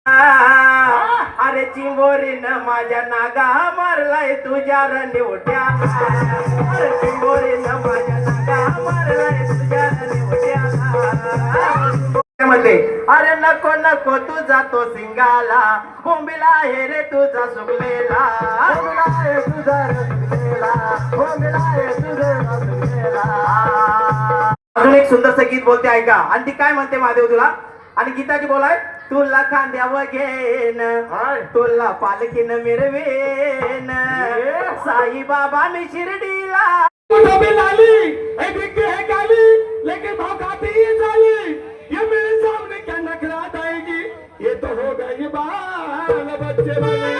अरे चिंबोरीनं माझ्या नागा मारलाय तुझ्या रनिवट्या. अरे चिंबोरीनं माझ्या नागा मारलाय तुझ्या रनिवट्या. मध्ये अरे नको नको तू जातो सिंगाला, बोंबिला आहे रे तुझा सुकलेला. बोंबिला आहे तुझा सुकलेला, बोंबिला आहे तुझा सुकलेला. अजून एक सुंदरसं गीत बोलते ऐका. आणि ती काय म्हणते महादेव तुला, आणि गीताची बोलाय. तुला खांद्यावर घेन, तुला पालखीनं मिरवेन, साई बाबा मी शिर्डीला. लेकिन भाव खाती चाली, ये मेरे सामने क्या नखरात आएगी, ये तो हो गई बाल बच्चे वाली.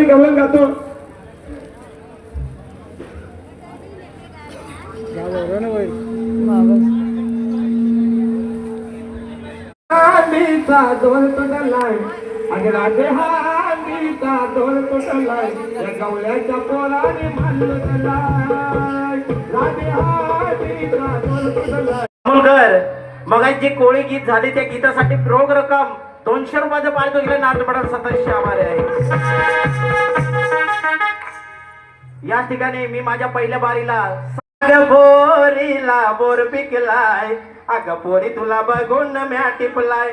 गवळण गातो. हांडीचा ढोल तुटलाय, अगं राजे हांडीचा ढोल तुटलाय, या गवळ्याच्या पोराने मानलं तुलाय. राजे हांडीचा ढोल तुटलाय. मुलगर मग जे कोळी गीत झाले त्या गीतासाठी रोख रक्कम 200 रुपयाचं पारितोषिक गेले. नाटपडार सततचे आभार आहे. या ठिकाणी मी माझ्या पहिल्या बारीला बोरीला बोर पिकलाय, अग पोरी तुला बघून म्या टिपलाय,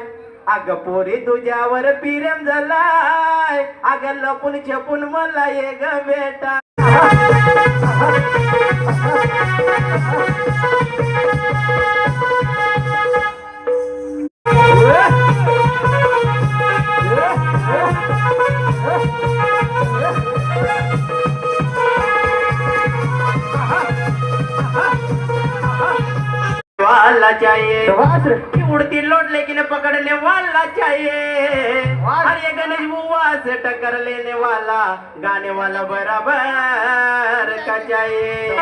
अग पोरी तुझ्यावर प्रेम झालाय, अग लपून छपून मला ये ग बेटा. वाला चाहिए उड़ती लौट लेकिन पकड़ने वाला चाहिए. अरे गणेश बुआ से टक्कर लेने वाला, गाने वाला बराबर का चाहिए.